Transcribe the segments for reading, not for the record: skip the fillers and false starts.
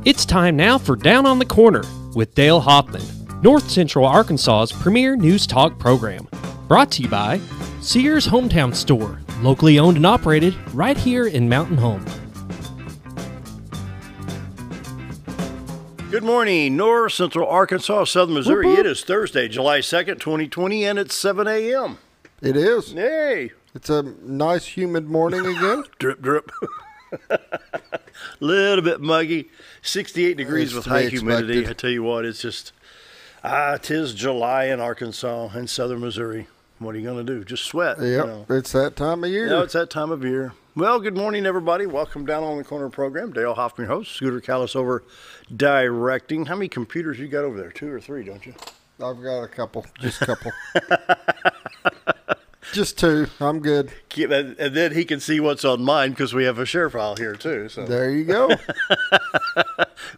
It's time now for Down on the Corner with Dale Hoffman, North Central Arkansas's premier news talk program. Brought to you by Sears Hometown Store, locally owned and operated right here in Mountain Home. Good morning, North Central Arkansas, Southern Missouri. Whoop, whoop. It is Thursday, July 2nd, 2020, and it's 7 a.m. It is. Yay! It's a nice, humid morning again. Drip, drip. Little bit muggy. 68 degrees It's with to high be humidity. expected. I tell you what, it's just, 'tis July in Arkansas and Southern Missouri. What are you going to do? Just sweat. Yep, you know. it's that time of year. Yeah, it's that time of year. Well, good morning, everybody. Welcome down on the corner program. Dale Hoffman, your host. Scooter Callis over directing. How many computers you got over there? 2 or 3, don't you? I've got a couple, just a couple. Just 2. I'm good. And then he can see what's on mine because we have a share file here too. So There you go.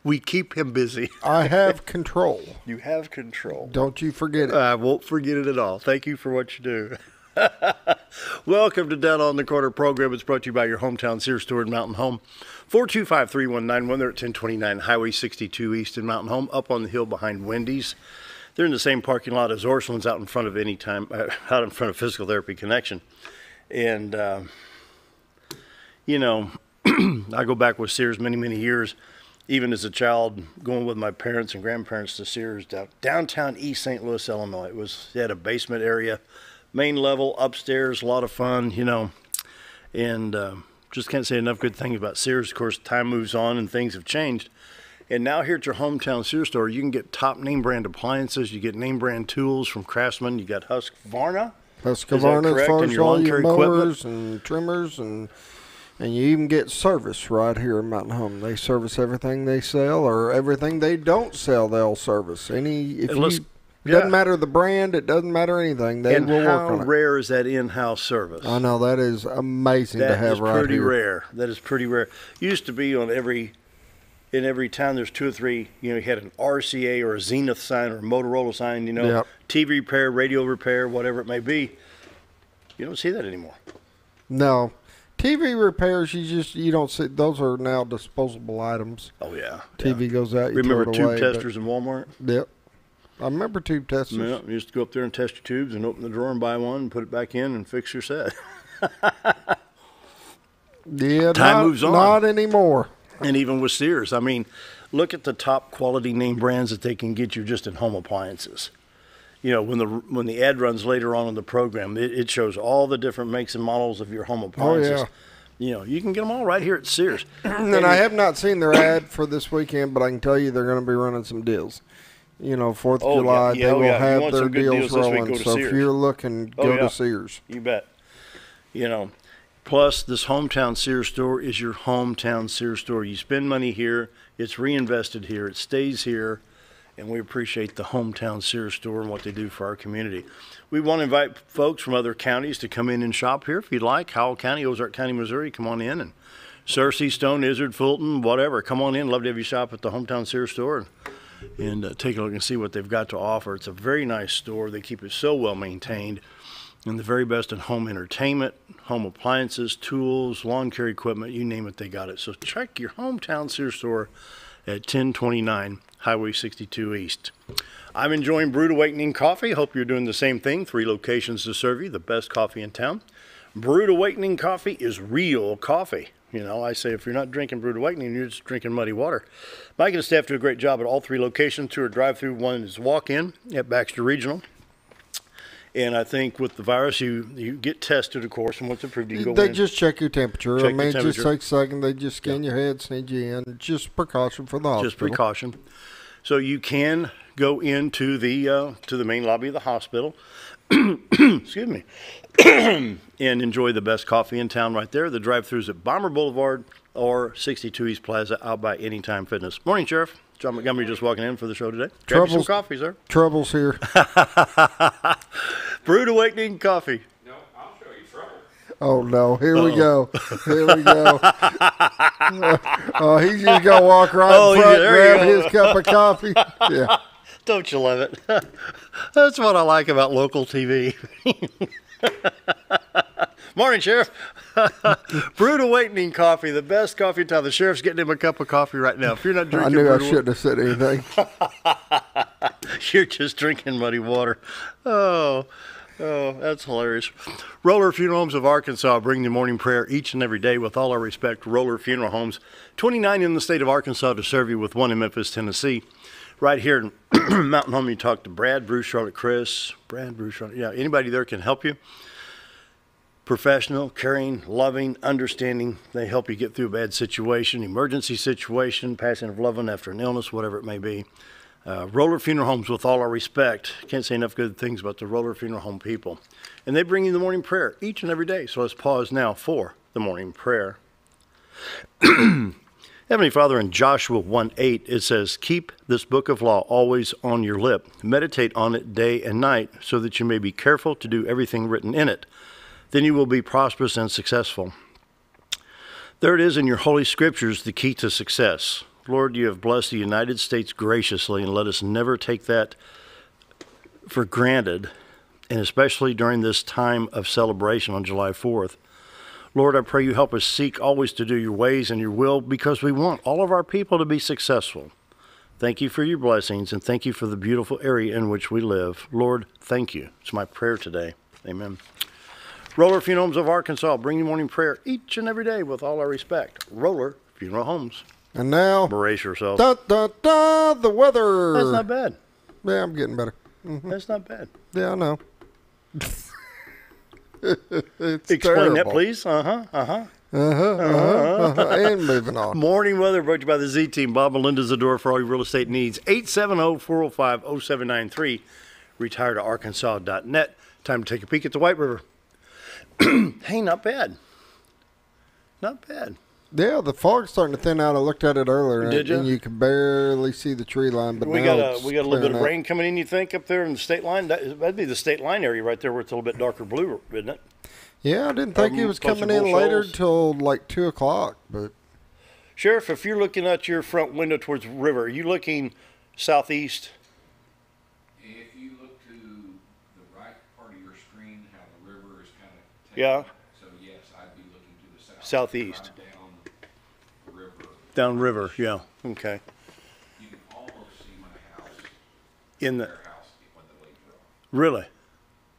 we keep him busy. I have control. You have control. Don't you forget it. I won't forget it at all. Thank you for what you do. Welcome to Down on the Corner program. It's brought to you by your hometown Sears store in Mountain Home. 425-3191. They're at 1029 Highway 62 East in Mountain Home, up on the hill behind Wendy's. They're in the same parking lot as Orscheln's out in front of out in front of Physical Therapy Connection. And, you know, I go back with Sears many, many years, even as a child, going with my parents and grandparents to Sears downtown East St. Louis, Illinois. It had a basement area, main level, upstairs, a lot of fun, you know. And just can't say enough good things about Sears. Of course, time moves on and things have changed. And now here at your hometown Sears store, you can get top name brand appliances. You get name brand tools from Craftsman. You got Husqvarna. Husqvarna as far And as your all lawn your care mowers equipment. and trimmers, and you even get service right here in Mountain Home. They service everything they sell, or everything they don't sell, they'll service. It doesn't matter the brand, it doesn't matter anything. They will work on it. How rare is that in-house service? I know, that is amazing to have right here. That is pretty rare. That is pretty rare. Used to be in every town there's 2 or 3, you know, you had an RCA or a Zenith sign or a Motorola sign, you know, Yep. TV repair, radio repair, whatever it may be. You don't see that anymore. No. TV repairs, you don't see, those are now disposable items. Oh, yeah. TV goes out, you Remember throw it tube away. testers in Walmart? Yep. I remember tube testers. Yeah, you used to go up there and test your tubes and open the drawer and buy one and put it back in and fix your set. Yeah, Time moves on. Not anymore. And even with Sears, I mean, look at the top quality name brands that they can get you just in home appliances. You know, when the ad runs later on in the program, it shows all the different makes and models of your home appliances. Oh, You know, you can get them all right here at Sears. And I have not seen their ad for this weekend, but I can tell you they're going to be running some deals. You know, 4th of July, yeah. they Oh, will yeah. You have want their some good deals deals this week, rolling. go to So Sears. if you're looking, go yeah. to Sears. You bet. You know, plus this hometown Sears store is your hometown Sears store. You spend money here, it's reinvested here, it stays here, and we appreciate the hometown Sears store and what they do for our community. We want to invite folks from other counties to come in and shop here if you'd like. Howell County, Ozark County, Missouri, come on in. And Searcy, Stone, Izzard, Fulton, whatever, come on in. Love to have you shop at the hometown Sears store and take a look and see what they've got to offer. It's a very nice store. They keep it so well maintained. And the very best in home entertainment, home appliances, tools, lawn care equipment, you name it, they got it. So check your hometown Sears store at 1029 Highway 62 East. I'm enjoying Brewed Awakening coffee. Hope you're doing the same thing. 3 locations to serve you, the best coffee in town. Brewed Awakening coffee is real coffee. You know, I say if you're not drinking Brewed Awakening, you're just drinking muddy water. Mike and the staff do a great job at all 3 locations. 2 are drive-through, 1 is walk-in at Baxter Regional. And I think with the virus, you get tested, of course, and once approved, you can go in. They just check your temperature. Check I mean, your it just temperature. takes a second. They just scan your head, send you in. Just precaution for the hospital. Just precaution. So you can go into the main lobby of the hospital, excuse me, and enjoy the best coffee in town right there. The drive-throughs at Bomber Boulevard or 62 East Plaza out by Anytime Fitness. Morning, Sheriff. John Montgomery just walking in for the show today. Grab you some coffee, sir. Trouble's here. Brewed Awakening coffee. No, I'll show you trouble. Oh, no. Here we go. Here we go. Oh, he's just going to walk right in front, there you grab go. his cup of coffee. Yeah. Don't you love it? That's what I like about local TV. Morning, Sheriff. Brewed Awakening coffee, the best coffee in town. The Sheriff's getting him a cup of coffee right now. If you're not drinking, I knew I shouldn't have said anything. You're just drinking muddy water. Oh, that's hilarious. Roller Funeral Homes of Arkansas bring the morning prayer each and every day. With all our respect, Roller Funeral Homes, 29 in the state of Arkansas to serve you, with one in Memphis, Tennessee. Right here in Mountain Home, you talk to Brad, Bruce, Charlotte, Chris. Brad, Bruce, Charlotte. Yeah, anybody there can help you. Professional, caring, loving, understanding. They help you get through a bad situation, emergency situation, passing of loved one after an illness, whatever it may be. Roller Funeral Homes, with all our respect. Can't say enough good things about the Roller Funeral Home people. And they bring you the morning prayer each and every day. So let's pause now for the morning prayer. Heavenly Father, in Joshua 1:8, it says, keep this book of law always on your lip. Meditate on it day and night, so that you may be careful to do everything written in it. Then you will be prosperous and successful. There it is in your holy scriptures, the key to success. Lord, you have blessed the United States graciously, and let us never take that for granted, and especially during this time of celebration on July 4th. Lord, I pray you help us seek always to do your ways and your will, because we want all of our people to be successful. Thank you for your blessings, and thank you for the beautiful area in which we live. Lord, thank you. It's my prayer today. Amen. Roller Funeral Homes of Arkansas, bring you morning prayer each and every day with all our respect. Roller Funeral Homes. And now, brace yourself. The weather. That's not bad. Yeah, I'm getting better. Mm-hmm. That's not bad. Yeah, I know. It's Explain terrible. that, please. And moving on. Morning weather brought to you by the Z-Team. Bob and Linda Zador for all your real estate needs. 870-405-0793. RetireToArkansas.net. Time to take a peek at the White River. Hey, not bad. Not bad. Yeah, the fog's starting to thin out. I looked at it earlier, Did you? And you can barely see the tree line. But we now got a little bit of out. rain coming in, you think, up there in the state line? That'd be the state line area right there where it's a little bit darker blue, isn't it? Yeah, I didn't think it was coming in later till like 2 o'clock. But Sheriff, if you're looking out your front window towards the river, are you looking southeast? If you look to the right part of your screen, how the river is kind of Yeah. So yes, I'd be looking to the south. Southeast. Down river. Downriver, yeah. Okay. You can almost see my house. In the Their house when the leaves are off. Really?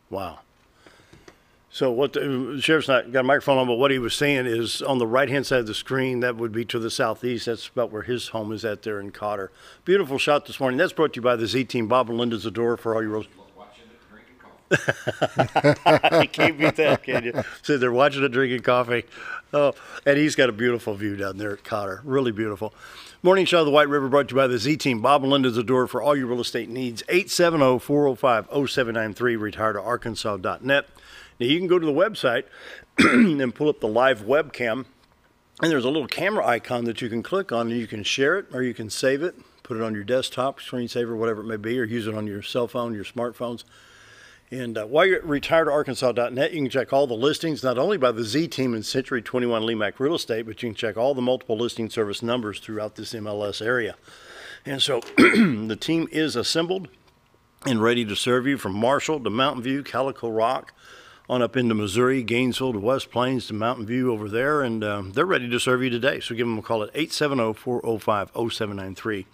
Wow. So what the Sheriff's not got a microphone on, but what he was saying is on the right-hand side of the screen, that would be to the southeast. That's about where his home is at there in Cotter. Beautiful shot this morning. That's brought to you by the Z-Team. Bob and Linda Zador for all your real. Watching it, drinking coffee. You can't beat that, can you? So they're watching it, drinking coffee. Oh, and he's got a beautiful view down there at Cotter. Really beautiful. Morning Shot of the White River brought to you by the Z-Team. Bob and Linda Zador for all your real estate needs. 870-405-0793. RetireToArkansas.net. Now, you can go to the website and pull up the live webcam, and there's a little camera icon that you can click on, and you can share it, or you can save it, put it on your desktop, screensaver, whatever it may be, or use it on your cell phone, your smartphones. And while you're at RetireToArkansas.net, you can check all the listings, not only by the Z-Team and Century 21 Lemac Real Estate, but you can check all the multiple listing service numbers throughout this MLS area. And so the team is assembled and ready to serve you from Marshall to Mountain View, Calico Rock, on up into Missouri, Gainesville to West Plains to Mountain View over there, and they're ready to serve you today. So give them a call at 870-405-0793,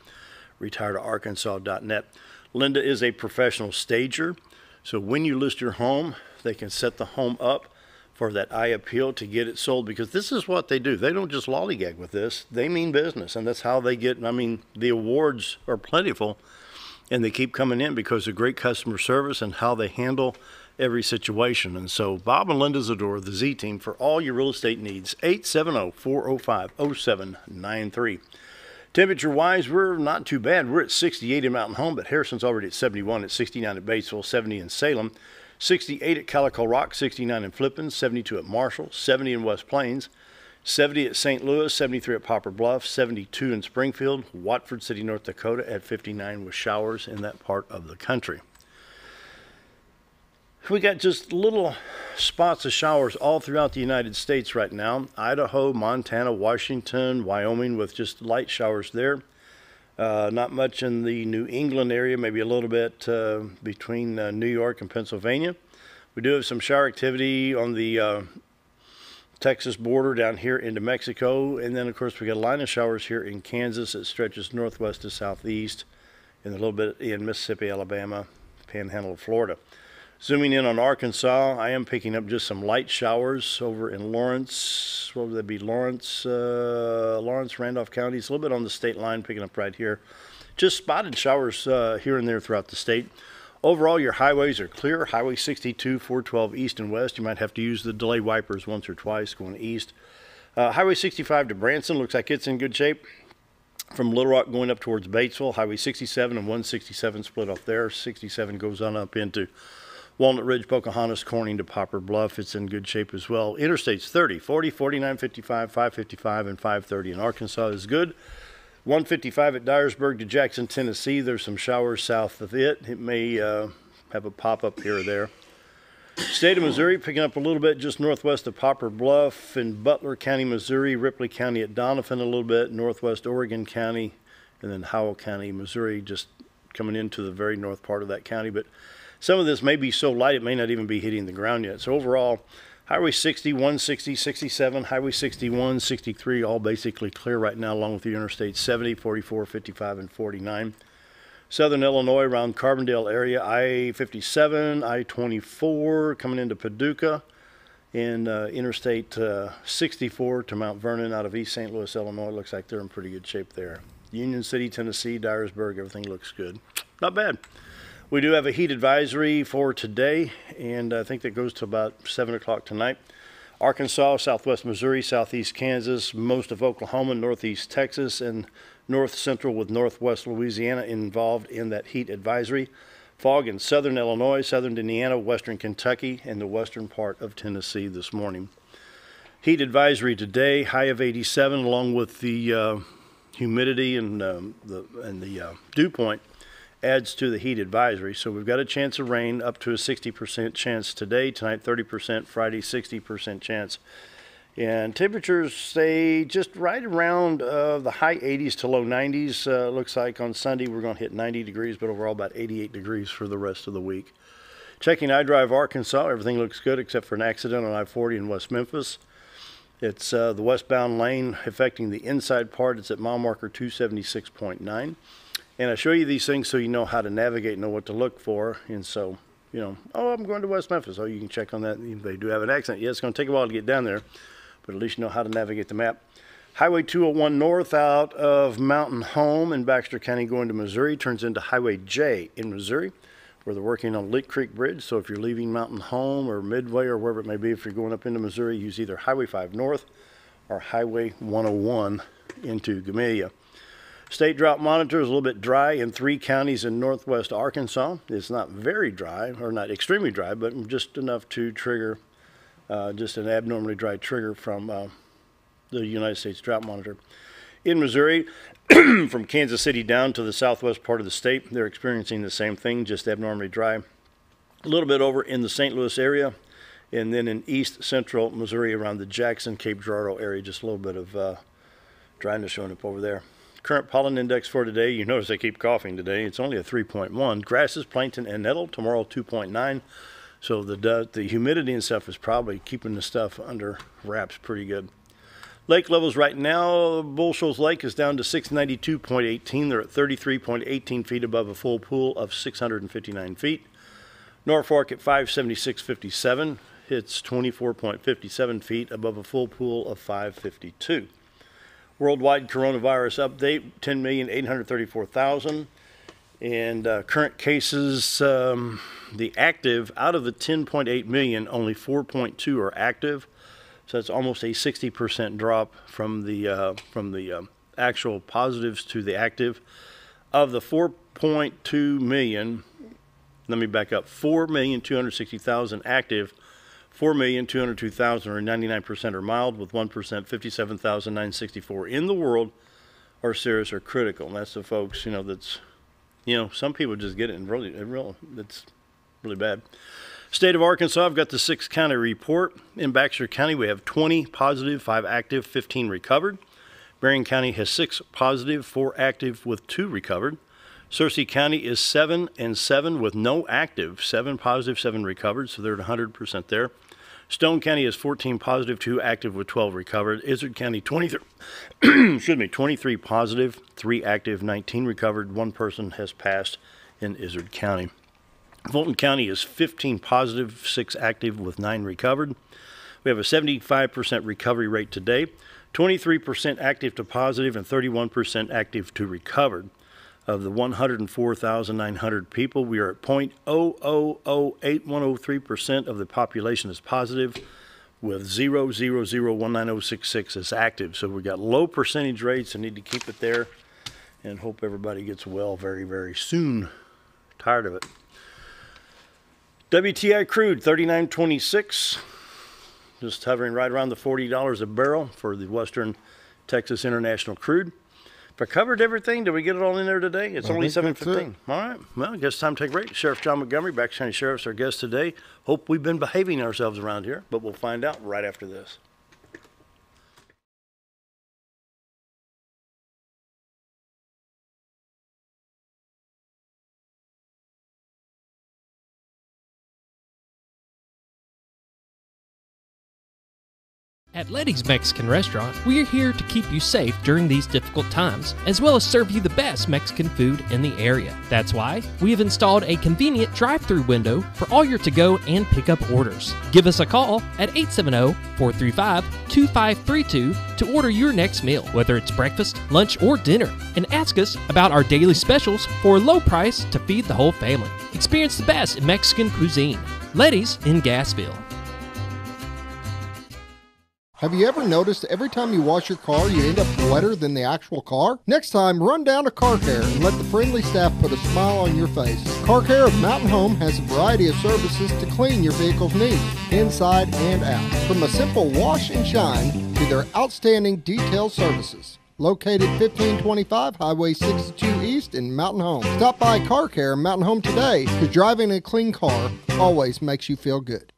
RetireToArkansas.net. Linda is a professional stager, so when you list your home, they can set the home up for that eye appeal to get it sold, because this is what they do. They don't just lollygag with this. They mean business, and that's how they get, I mean, the awards are plentiful, and they keep coming in because of great customer service and how they handle every situation. And so Bob and Linda Zador, the Z-Team, for all your real estate needs. 870-405-0793. Temperature-wise, we're not too bad. We're at 68 in Mountain Home, but Harrison's already at 71, at 69 at Batesville, 70 in Salem, 68 at Calico Rock, 69 in Flippin, 72 at Marshall, 70 in West Plains, 70 at St. Louis, 73 at Poplar Bluff, 72 in Springfield, Watford City, North Dakota at 59 with showers in that part of the country. We got just little spots of showers all throughout the United States right now. Idaho, Montana, Washington, Wyoming with just light showers there. Not much in the New England area, maybe a little bit between New York and Pennsylvania. We do have some shower activity on the Texas border down here into Mexico. And then, of course, we got a line of showers here in Kansas that stretches northwest to southeast, and a little bit in Mississippi, Alabama, panhandle of Florida. Zooming in on Arkansas, I am picking up just some light showers over in Lawrence. What would that be? Lawrence, Randolph counties. A little bit on the state line, picking up right here. Just spotted showers here and there throughout the state. Overall, your highways are clear. Highway 62, 412 east and west. You might have to use the delay wipers once or twice going east. Highway 65 to Branson looks like it's in good shape. From Little Rock going up towards Batesville, Highway 67 and 167 split off there. 67 goes on up into Walnut Ridge, Pocahontas, Corning to Poplar Bluff. It's in good shape as well. Interstates 30, 40, 49, 55, 555, and 530 in Arkansas is good. 155 at Dyersburg to Jackson, Tennessee. There's some showers south of it. It may have a pop-up here or there. State of Missouri picking up a little bit just northwest of Poplar Bluff in Butler County, Missouri. Ripley County at Doniphan a little bit. Northwest Oregon County. And then Howell County, Missouri, just coming into the very north part of that county. But some of this may be so light it may not even be hitting the ground yet. So overall, Highway 60, 160, 67, Highway 61, 63, all basically clear right now, along with the Interstate 70, 44, 55, and 49. Southern Illinois around Carbondale area, I-57, I-24 coming into Paducah, and Interstate 64 to Mount Vernon out of East St. Louis, Illinois. Looks like they're in pretty good shape there. Union City, Tennessee, Dyersburg, everything looks good. Not bad. We do have a heat advisory for today, and I think that goes to about 7 o'clock tonight. Arkansas, southwest Missouri, southeast Kansas, most of Oklahoma, northeast Texas, and north central with northwest Louisiana involved in that heat advisory. Fog in southern Illinois, southern Indiana, western Kentucky, and the western part of Tennessee this morning. Heat advisory today, high of 87, along with the humidity and the dew point adds to the heat advisory. So we've got a chance of rain up to a 60% chance today. Tonight 30%, Friday 60% chance. And temperatures stay just right around the high 80s to low 90s. Looks like on Sunday we're going to hit 90 degrees, but overall about 88 degrees for the rest of the week. Checking iDrive Arkansas, everything looks good except for an accident on I-40 in West Memphis. It's the westbound lane affecting the inside part. It's at mile marker 276.9. And I show you these things so you know how to navigate, know what to look for. And so, you know, oh, I'm going to West Memphis. Oh, you can check on that. They do have an accident. Yeah, it's going to take a while to get down there, but at least you know how to navigate the map. Highway 201 north out of Mountain Home in Baxter County going to Missouri turns into Highway J in Missouri, where they're working on Leak Creek Bridge. So if you're leaving Mountain Home or Midway or wherever it may be, if you're going up into Missouri, use either Highway 5 north or Highway 101 into Gamaliel. State drought monitor is a little bit dry in 3 counties in northwest Arkansas. It's not very dry, or not extremely dry, but just enough to trigger just an abnormally dry trigger from the United States Drought Monitor. In Missouri, from Kansas City down to the southwest part of the state, they're experiencing the same thing, just abnormally dry. A little bit over in the St. Louis area, and then in east central Missouri around the Jackson, Cape Girardeau area, just a little bit of dryness showing up over there. Current pollen index for today, you notice I keep coughing today. It's only a 3.1. Grasses, plankton, and nettle, tomorrow 2.9. So the humidity and stuff is probably keeping the stuff under wraps pretty good. Lake levels right now, Bull Shoals Lake is down to 692.18. They're at 33.18 feet above a full pool of 659 feet. Norfolk at 576.57. It's 24.57 feet above a full pool of 552. Worldwide coronavirus update, 10,834,000. And current cases, the active, out of the 10.8 million, only 4.2 are active. So that's almost a 60% drop from the actual positives to the active. Of the 4.2 million, let me back up, 4,260,000 active, 4,202,000 or 99% are mild, with 1%, 57,964 in the world are serious or critical. And that's the folks, you know, that's, you know, some people just get it and it's really bad. State of Arkansas, I've got the 6-county report. In Baxter County, we have 20 positive, 5 active, 15 recovered. Berrien County has 6 positive, 4 active, with 2 recovered. Searcy County is 7 and 7 with no active, 7 positive, 7 recovered, so they're at 100% there. Stone County is 14 positive, 2 active with 12 recovered. Izard County 23, 23 positive, 3 active, 19 recovered. 1 person has passed in Izard County. Fulton County is 15 positive, 6 active with 9 recovered. We have a 75% recovery rate today, 23% active to positive and 31% active to recovered. Of the 104,900 people, we are at 0.0008103% of the population is positive, with 0.0001966 is active. So we've got low percentage rates and need to keep it there and hope everybody gets well very, very soon. Tired of it. WTI crude, $39.26. Just hovering right around the $40 a barrel for the Western Texas International Crude. If I covered everything, did we get it all in there today? It's only 7:15. All right. Well, I guess time to take a break. Sheriff John Montgomery, Baxter County Sheriff's our guest today. Hope we've been behaving ourselves around here, but we'll find out right after this. At Letty's Mexican Restaurant, we're here to keep you safe during these difficult times, as well as serve you the best Mexican food in the area. That's why we have installed a convenient drive-thru window for all your to-go and pick-up orders. Give us a call at 870-435-2532 to order your next meal, whether it's breakfast, lunch, or dinner, and ask us about our daily specials for a low price to feed the whole family. Experience the best in Mexican cuisine. Letty's in Gassville. Have you ever noticed every time you wash your car, you end up wetter than the actual car? Next time, run down to Car Care and let the friendly staff put a smile on your face. Car Care of Mountain Home has a variety of services to clean your vehicle's needs, inside and out. From a simple wash and shine to their outstanding detailed services. Located 1525 Highway 62 East in Mountain Home. Stop by Car Care Mountain Home today, because driving a clean car always makes you feel good.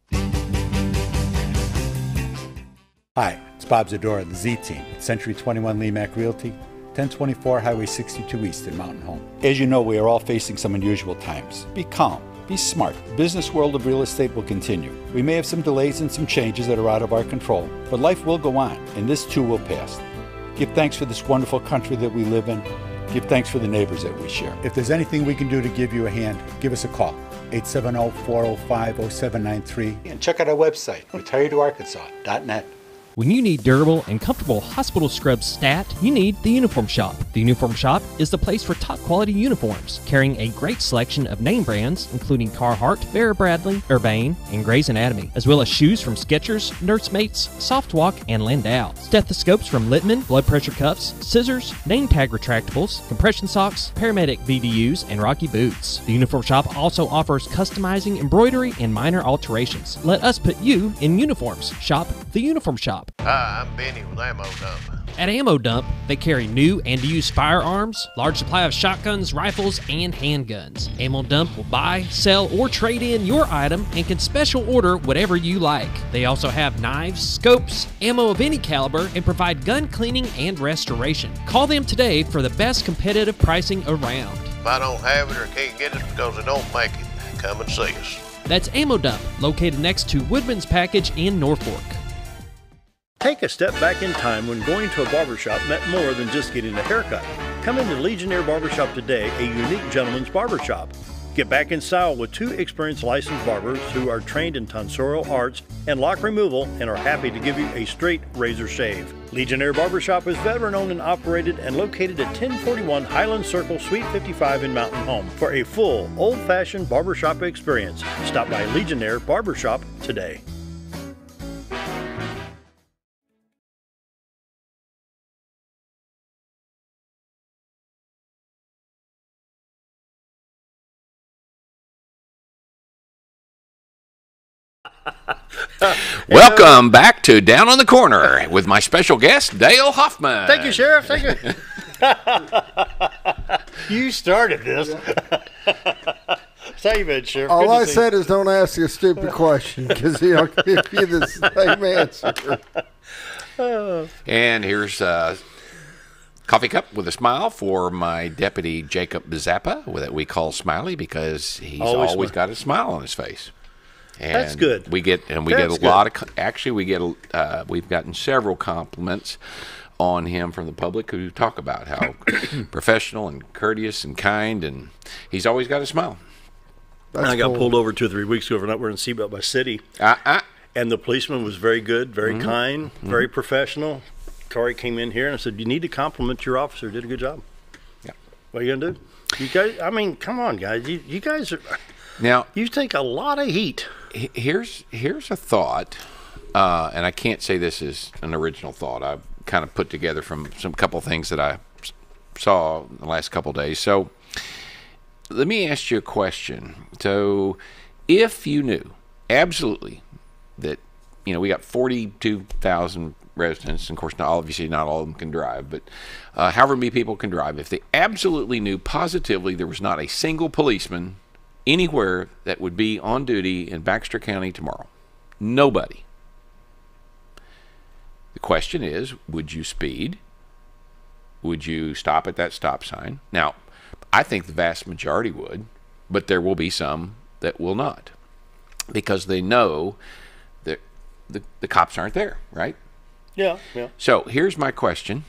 Hi, it's Bob Zadora, the Z-Team at Century 21 Lemac Realty, 1024 Highway 62 East in Mountain Home. As you know, we are all facing some unusual times. Be calm, be smart. The business world of real estate will continue. We may have some delays and some changes that are out of our control, but life will go on, and this too will pass. Give thanks for this wonderful country that we live in. Give thanks for the neighbors that we share. If there's anything we can do to give you a hand, give us a call, 870-405-0793, and check out our website, retiredtoarkansas.net. When you need durable and comfortable hospital scrubs stat, you need the Uniform Shop. The Uniform Shop is the place for top quality uniforms, carrying a great selection of name brands, including Carhartt, Vera Bradley, Urbane, and Grey's Anatomy, as well as shoes from Skechers, Nursemates, Softwalk, and Landau, stethoscopes from Littman, blood pressure cuffs, scissors, name tag retractables, compression socks, paramedic VDUs, and Rocky boots. The Uniform Shop also offers customizing, embroidery, and minor alterations. Let us put you in uniforms. Shop the Uniform Shop. Hi, I'm Benny with Ammo Dump. At Ammo Dump, they carry new and used firearms, large supply of shotguns, rifles, and handguns. Ammo Dump will buy, sell, or trade in your item and can special order whatever you like. They also have knives, scopes, ammo of any caliber, and provide gun cleaning and restoration. Call them today for the best competitive pricing around. If I don't have it or can't get it because they don't make it, come and see us. That's Ammo Dump, located next to Woodman's Package in Norfolk. Take a step back in time when going to a barbershop meant more than just getting a haircut. Come into Legionnaire Barbershop today, a unique gentleman's barbershop. Get back in style with 2 experienced licensed barbers who are trained in tonsorial arts and lock removal and are happy to give you a straight razor shave. Legionnaire Barbershop is veteran-owned and operated and located at 1041 Highland Circle, Suite 55 in Mountain Home. For a full, old-fashioned barbershop experience, stop by Legionnaire Barbershop today. Welcome back to Down on the Corner with my special guest, Dale Hoffman. Thank you, Sheriff. Thank you. You started this. How you been, Sheriff? All I said is don't ask a stupid question because he'll give you the same answer. And here's a coffee cup with a smile for my deputy, Jacob Zappa, that we call Smiley because he's always got a smile on his face. And That's good. We get a lot of. Actually, we've gotten several compliments on him from the public who talk about how professional and courteous and kind, and he's always got a smile. I got pulled over 2 or 3 weeks ago for not wearing a seatbelt by city, and the policeman was very good, very kind, very professional. Tori came in here and I said, "You need to compliment your officer. Did a good job." Yeah. What are you gonna do? You guys, I mean, come on, guys. You guys are now. You take a lot of heat. Here's a thought, and I can't say this is an original thought. I've kind of put together from some couple things that I saw in the last couple of days. So let me ask you a question. So if you knew absolutely that, we got 42,000 residents, and of course, obviously not all of them can drive, but however many people can drive, if they absolutely knew positively there was not a single policeman anywhere that would be on duty in Baxter County tomorrow, nobody. The question is, would you speed? Would you stop at that stop sign? Now, I think the vast majority would, but there will be some that will not, because they know that the cops aren't there, right? Yeah. So here's my question.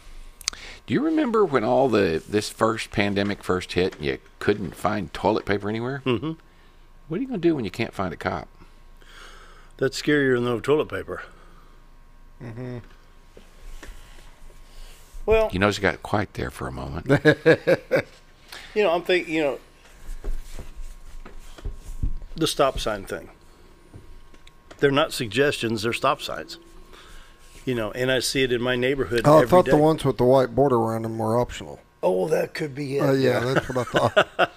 Do you remember when all this first pandemic first hit and you couldn't find toilet paper anywhere? Mm-hmm. What are you going to do when you can't find a cop? That's scarier than no toilet paper. Mm-hmm. Well, You notice it got quiet there for a moment. I'm thinking, the stop sign thing. They're not suggestions, they're stop signs. And I see it in my neighborhood every day. I thought the ones with the white border around them were optional. Oh, that could be it. Yeah, that's what I thought.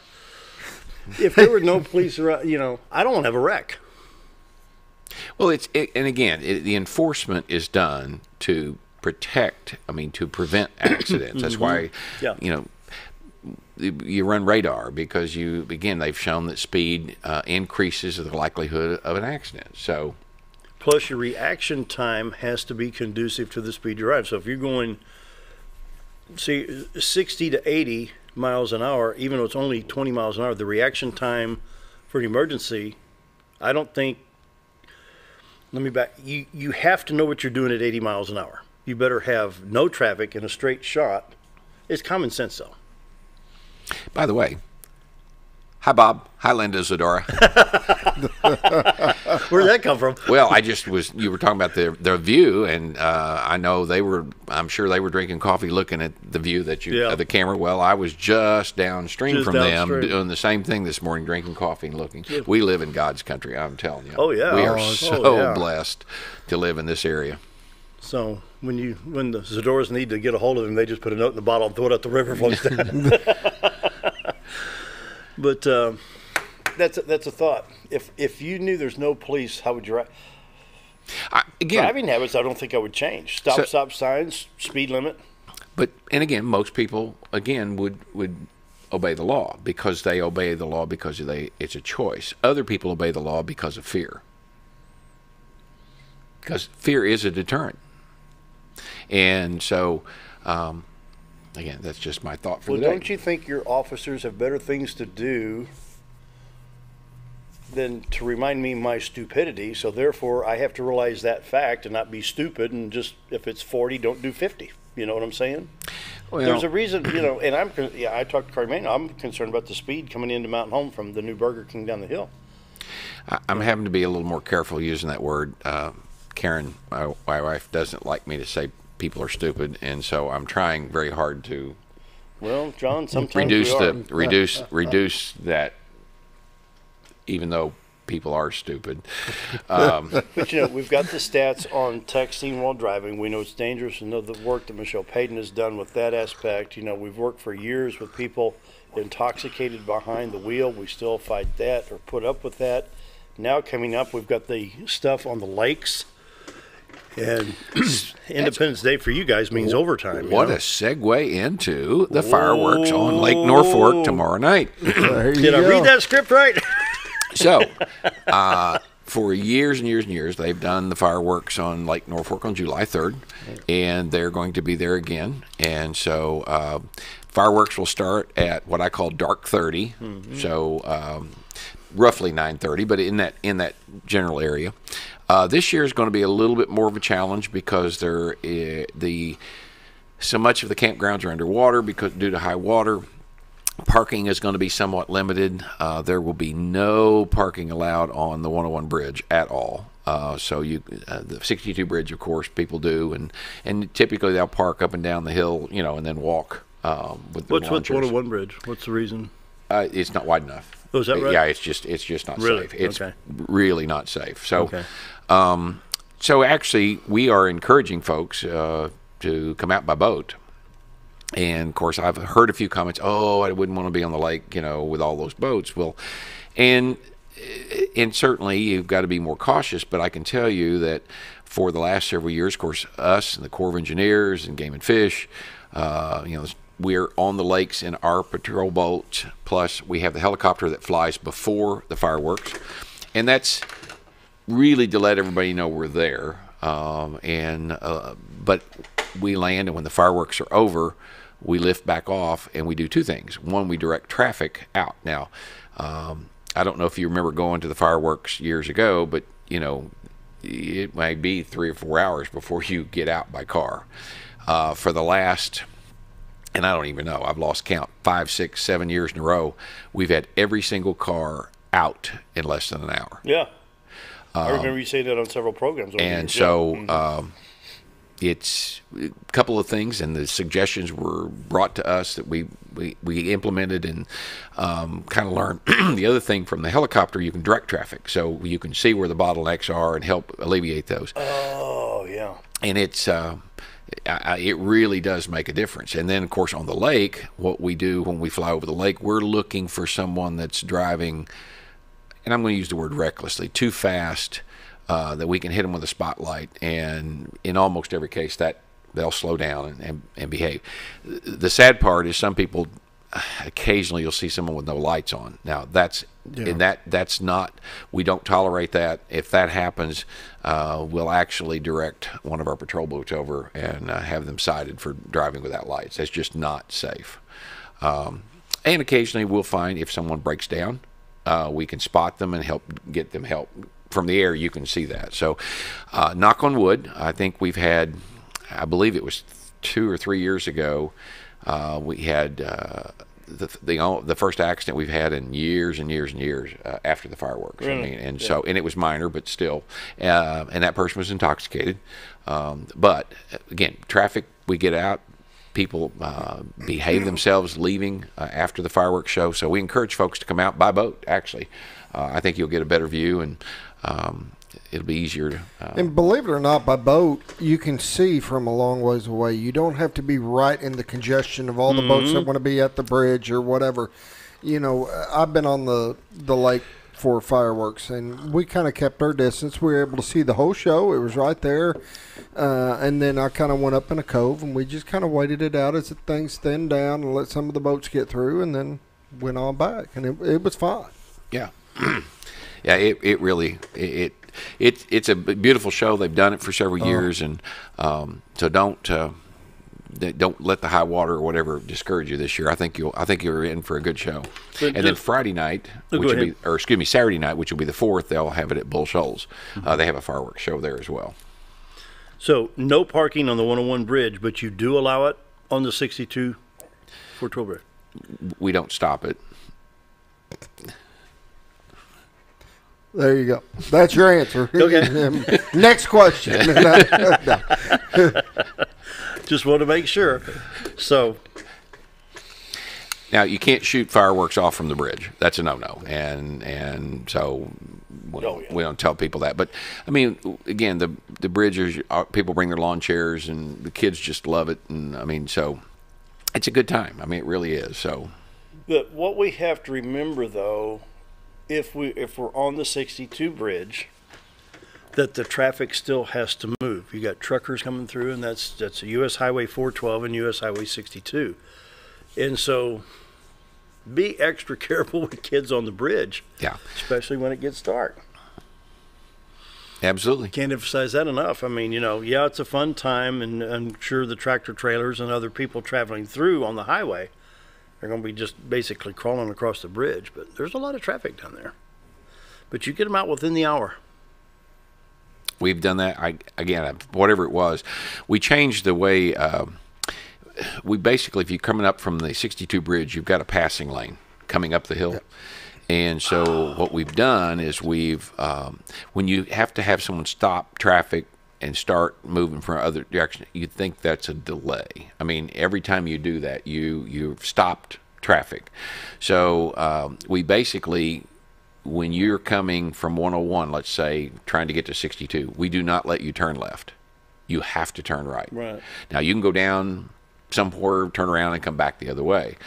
If there were no police around, I don't want to have a wreck. Well, and again, the enforcement is done to to prevent accidents. That's why, you run radar, because they've shown that speed increases the likelihood of an accident. So, plus your reaction time has to be conducive to the speed you drive. So if you're going, 60 to 80 miles an hour, even though it's only 20 miles an hour, the reaction time for an emergency, I don't think. Let me back. You have to know what you're doing at 80 miles an hour. You better have no traffic and a straight shot. It's common sense, though. By the way, hi, Bob. Hi, Linda Zadora. Where'd that come from? Well, you were talking about their view, and I'm sure they were drinking coffee looking at the view of the camera. Well, I was just downstream from them doing the same thing this morning, drinking coffee and looking. Yeah. We live in God's country, I'm telling you. Oh, yeah. We are so blessed to live in this area. So when the Zadoras need to get a hold of him, they just put a note in the bottle and throw it out the river for them. But that's a thought. If you knew there's no police, how would you ride? Driving habits, I don't think I would change. Stop signs, speed limit. But most people would obey the law, because they obey the law because it's a choice. Other people obey the law because of fear. Because fear is a deterrent. And so, that's just my thought for the day. Well, don't you think your officers have better things to do than to remind me of my stupidity? So therefore, I have to realize that fact and not be stupid, and just, if it's 40, don't do 50. You know what I'm saying? Well, there's a reason, and I talked to Cardi Main. I'm concerned about the speed coming into Mountain Home from the new Burger King down the hill. I'm having to be a little more careful using that word. Karen, my wife, doesn't like me to say people are stupid, and so I'm trying very hard to. Well, John, sometimes reduce that, even though people are stupid. But we've got the stats on texting while driving. We know it's dangerous, and know the work that Michelle Payton has done with that aspect. We've worked for years with people intoxicated behind the wheel. We still fight that or put up with that. Now coming up, we've got the stuff on the lakes. And Independence Day for you guys means overtime. What a segue into the fireworks on Lake Norfolk tomorrow night. Did I read that script right? So, for years and years and years, they've done the fireworks on Lake Norfolk on July 3rd, and they're going to be there again. And so, fireworks will start at what I call dark 30. Mm-hmm. So, roughly 9:30, but in that general area. This year is going to be a little bit more of a challenge because so much of the campgrounds are underwater due to high water. Parking is going to be somewhat limited. There will be no parking allowed on the 101 bridge at all. So the 62 bridge, of course, people do, and typically they'll park up and down the hill, and then walk with their lawn chairs. What's 101 bridge? What's the reason? It's not wide enough. Oh, is that right? Yeah, it's just not Really? safe. It's Okay. really not safe. So, Okay. So actually, we are encouraging folks to come out by boat. And of course, I've heard a few comments. Oh, I wouldn't want to be on the lake, with all those boats. Well, and certainly you've got to be more cautious. But I can tell you that for the last several years, of course, us and the Corps of Engineers and Game and Fish, we're on the lakes in our patrol boats. Plus, we have the helicopter that flies before the fireworks, and that's really to let everybody know we're there. But we land, and when the fireworks are over, we lift back off, and we do two things. One, we direct traffic out. Now, I don't know if you remember going to the fireworks years ago, but it might be 3 or 4 hours before you get out by car. For the last, and I don't even know, I've lost count, 5, 6, 7 years in a row, we've had every single car out in less than an hour. Yeah. I remember you saying that on several programs. And so it's a couple of things, and the suggestions were brought to us that we implemented and kind of learned. The other thing, from the helicopter, you can direct traffic, so you can see where the bottlenecks are and help alleviate those. Oh, yeah. And it's it really does make a difference. And then, of course, on the lake, what we do when we fly over the lake, we're looking for someone that's driving, and I'm going to use the word recklessly, too fast, that we can hit them with a spotlight, and in almost every case that they'll slow down and behave. The sad part is some people, occasionally you'll see someone with no lights on. Now that's not, we don't tolerate that. If that happens, we'll actually direct one of our patrol boats over and have them cited for driving without lights. That's just not safe. And occasionally we'll find if someone breaks down, we can spot them and get them help. From the air, you can see that. So, knock on wood, I think we've had, I believe it was 2 or 3 years ago, we had the first accident we've had in years and years and years after the fireworks. Really? So, and it was minor, but still, and that person was intoxicated. But again, traffic, we get out, people behave themselves leaving after the fireworks show. So we encourage folks to come out by boat, actually. I think you'll get a better view, and it'll be easier to... and believe it or not, by boat, you can see from a long ways away. You don't have to be right in the congestion of all the boats that want to be at the bridge or whatever. I've been on the lake for fireworks, and we kind of kept our distance. We were able to see the whole show. It was right there. And then I kind of went up in a cove, and we just kind of waited it out as things thinned down and let some of the boats get through, and then went on back. And it was fine. Yeah. Yeah, it really it's a beautiful show. They've done it for several years, and so don't let the high water or whatever discourage you this year. I think you're in for a good show. And then Friday night, Saturday night, which will be the 4th, they'll have it at Bull Shoals. They have a fireworks show there as well. So no parking on the 101 bridge, but you do allow it on the 62 Fort Toll Bridge. We don't stop it. There you go. That's your answer. Okay. Next question. Just want to make sure. So now you can't shoot fireworks off from the bridge. That's a no-no, and so we don't tell people that. But I mean, again, the bridges, people bring their lawn chairs, and the kids just love it, and I mean, so it's a good time. I mean, it really is. So, but what we have to remember, though, if we're on the 62 bridge, that the traffic still has to move. You got truckers coming through, and that's US Highway 412 and US Highway 62. And so be extra careful with kids on the bridge. Yeah. Especially when it gets dark. Absolutely. Can't emphasize that enough. I mean, it's a fun time, and I'm sure the tractor trailers and other people traveling through on the highway, they're going to be just basically crawling across the bridge, but there's a lot of traffic down there. but you get them out within the hour. We've done that. Again, whatever it was, we changed the way. We basically, if you're coming up from the 62 bridge, you've got a passing lane coming up the hill. Yep. And so what we've done is when you have to have someone stop traffic and start moving from other direction, you think that's a delay. I mean, every time you do that, you've stopped traffic. So we basically, when you're coming from 101, let's say, trying to get to 62, we do not let you turn left. You have to turn right. Right. Now, you can go down somewhere, turn around, and come back the other way.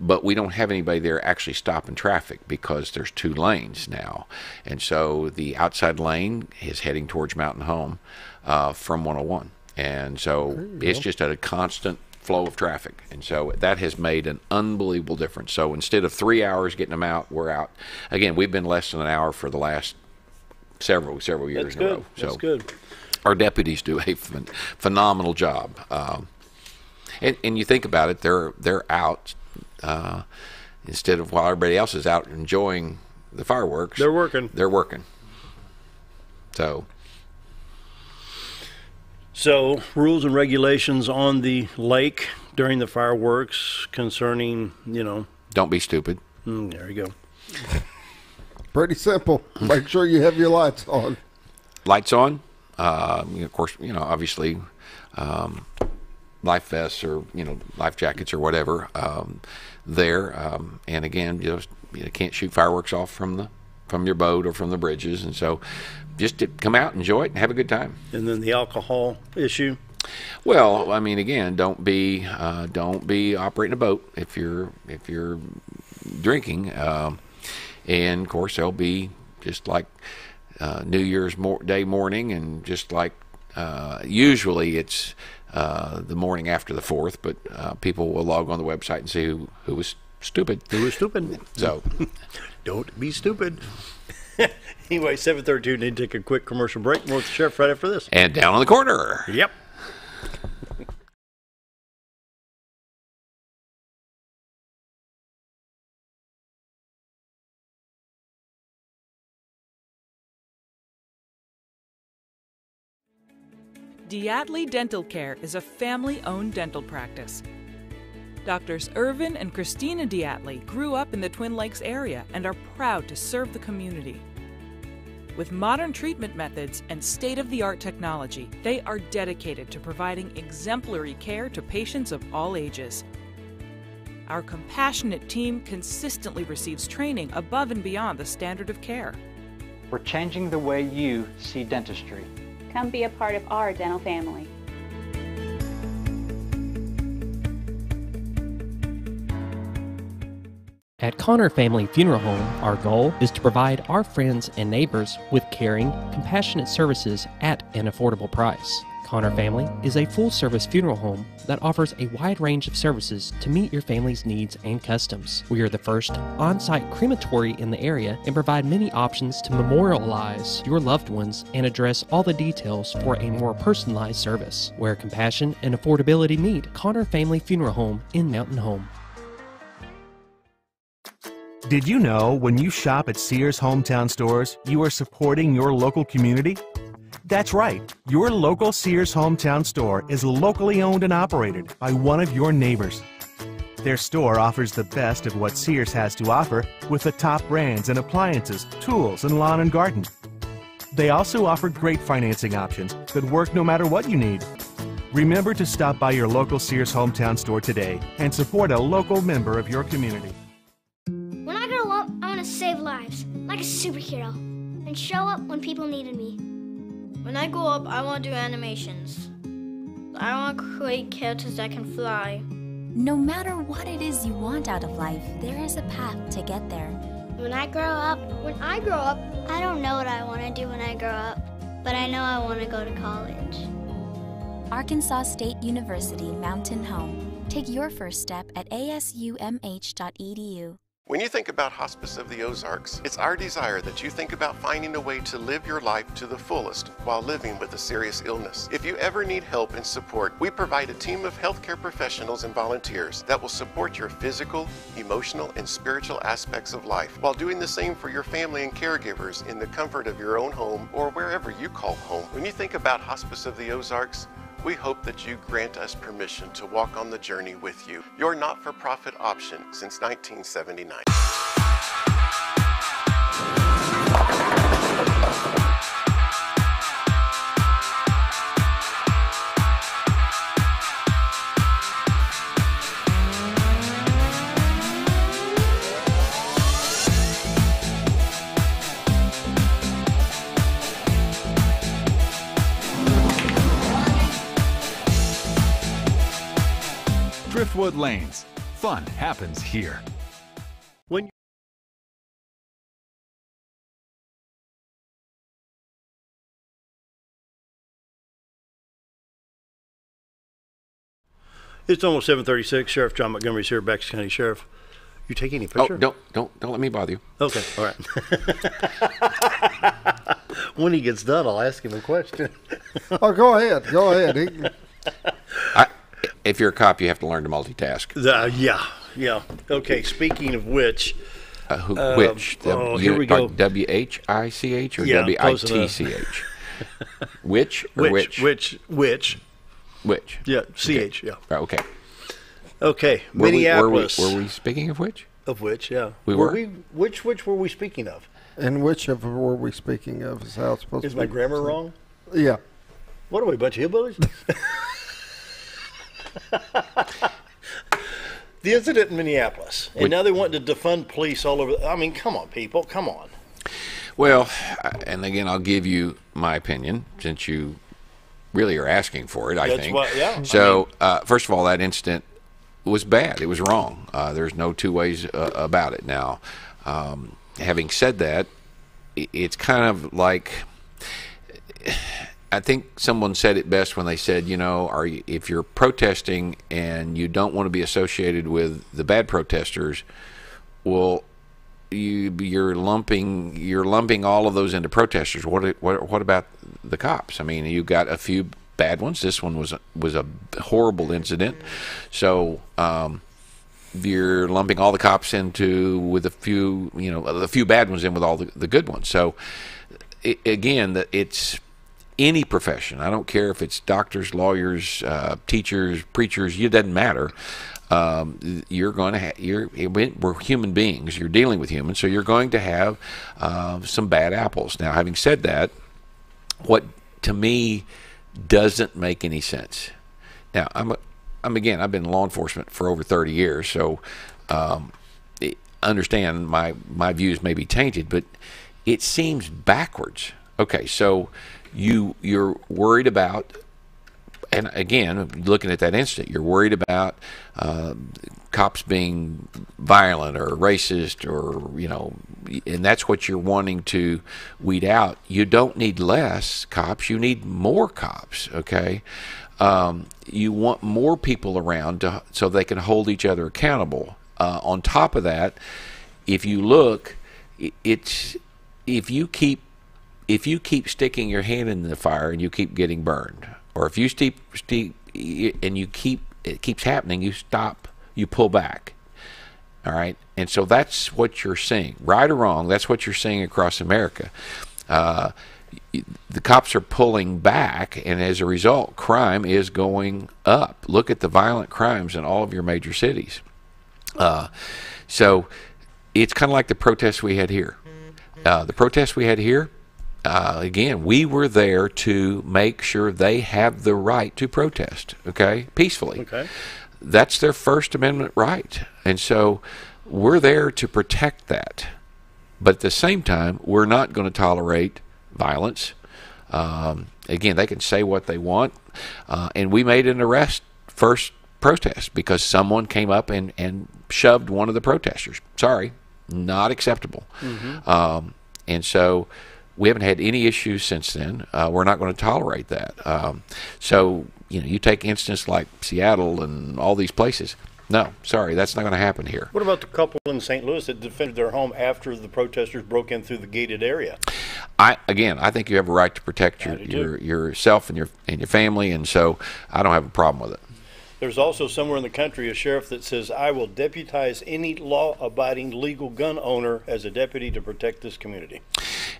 But we don't have anybody there actually stopping traffic because there's 2 lanes now. And so the outside lane is heading towards Mountain Home from 101. And so it's just at a constant flow of traffic. And so that has made an unbelievable difference. So instead of 3 hours getting them out, we're out. Again, we've been less than an hour for the last several years in a row. So that's good. Our deputies do a phenomenal job. And you think about it, they're out instead of while everybody else is out enjoying the fireworks. They're working. So rules and regulations on the lake during the fireworks concerning, Don't be stupid. There you go. Pretty simple. Make sure you have your lights on. Lights on. Of course, obviously, life vests or, life jackets or whatever there. And again, you can't shoot fireworks off from your boat or from the bridges. And so just to come out, enjoy it, and have a good time. And then the alcohol issue? Well, I mean, again, don't be operating a boat if you're drinking. And of course, there'll be just like New Year's Day morning, and just like usually it's the morning after the 4th, but people will log on the website and see who was stupid. Who was stupid? So don't be stupid. Anyway, 7:32, need to take a quick commercial break. More with the Sheriff right after this. And down on the corner. Yep. Adly Dental Care is a family-owned dental practice. Doctors Irvin and Christina Adly grew up in the Twin Lakes area and are proud to serve the community. With modern treatment methods and state-of-the-art technology, they are dedicated to providing exemplary care to patients of all ages. Our compassionate team consistently receives training above and beyond the standard of care. We're changing the way you see dentistry. Come be a part of our dental family. At Connor Family Funeral Home, our goal is to provide our friends and neighbors with caring, compassionate services at an affordable price. Connor Family is a full-service funeral home that offers a wide range of services to meet your family's needs and customs. We are the first on-site crematory in the area and provide many options to memorialize your loved ones and address all the details for a more personalized service. Where compassion and affordability meet, Connor Family Funeral Home in Mountain Home. Did you know when you shop at Sears Hometown Stores, you are supporting your local community? That's right. Your local Sears Hometown Store is locally owned and operated by one of your neighbors. Their store offers the best of what Sears has to offer with the top brands and appliances, tools, and lawn and garden. They also offer great financing options that work no matter what you need. Remember to stop by your local Sears Hometown Store today and support a local member of your community. When I grow up, I want to save lives, like a superhero, and show up when people needed me. When I grow up, I want to do animations. I want to create characters that can fly. No matter what it is you want out of life, there is a path to get there. When I grow up, I don't know what I want to do when I grow up, but I know I want to go to college. Arkansas State University Mountain Home. Take your first step at asumh.edu. When you think about Hospice of the Ozarks, it's our desire that you think about finding a way to live your life to the fullest while living with a serious illness. If you ever need help and support, we provide a team of healthcare professionals and volunteers that will support your physical, emotional, and spiritual aspects of life while doing the same for your family and caregivers in the comfort of your own home or wherever you call home. When you think about Hospice of the Ozarks, we hope that you grant us permission to walk on the journey with you. Your not-for-profit option since 1979. Driftwood Lanes. Fun happens here. It's almost 7:36. Sheriff John Montgomery's here, Baxter County Sheriff. You take any picture? Oh, don't let me bother you. Okay, all right. When he gets done, I'll ask him a question. Oh, go ahead. Go ahead. If you're a cop, you have to learn to multitask. Yeah. Okay, speaking of which. Which? Here we go. W-H-I-C-H or yeah, W-I-T-C-H? Which or which? Which? Yeah, C-H, yeah. Okay. Okay, Minneapolis. Were we speaking of which? Of which, yeah. We were? Which were we speaking of? And which of were we speaking of is how it's supposed to be. Is my grammar wrong? Yeah. What are we, a bunch of hillbillies? The incident in Minneapolis, and now they want to defund police all over. I mean, come on, people, come on. Well, and again, I'll give you my opinion since you really are asking for it. I think. Yeah. So, first of all, that incident was bad. It was wrong. There's no two ways about it. Now, having said that, it's kind of like. I think someone said it best when they said, if you're protesting and you don't want to be associated with the bad protesters, well, you're lumping all of those into protesters. What about the cops? I mean, you got a few bad ones. This one was a horrible incident. So you're lumping all the cops with a few bad ones in with all the good ones. So it's any profession. I don't care if it's doctors, lawyers, teachers, preachers. It doesn't matter. You're going to we're human beings. You're dealing with humans, so you're going to have some bad apples. Now, having said that, what to me doesn't make any sense. Now, I've been in law enforcement for over 30 years, so understand my views may be tainted, but it seems backwards. Okay, so you're worried about, and again, looking at that incident, you're worried about cops being violent or racist or, and that's what you're wanting to weed out. You don't need less cops. You need more cops, okay? You want more people around so they can hold each other accountable. On top of that, if you look, if you keep sticking your hand in the fire and you keep getting burned, or if you it keeps happening, you pull back. All right, and so that's what you're seeing, right or wrong. That's what you're seeing across America. The cops are pulling back, and as a result, crime is going up. Look at the violent crimes in all of your major cities. So it's kind of like the protests we had here. The protests we had here. Again, we were there to make sure they have the right to protest, okay, peacefully. Okay. That's their First Amendment right. And so we're there to protect that. But at the same time, we're not going to tolerate violence. Again, they can say what they want. And we made an arrest first protest because someone came up and shoved one of the protesters. Sorry, not acceptable. Mm-hmm. And so we haven't had any issues since then. We're not going to tolerate that. So, you take instances like Seattle and all these places. No, sorry, that's not going to happen here. What about the couple in St. Louis that defended their home after the protesters broke in through the gated area? I think you have a right to protect yourself and your family, and so I don't have a problem with it. There's also somewhere in the country a sheriff that says, I will deputize any law-abiding legal gun owner as a deputy to protect this community.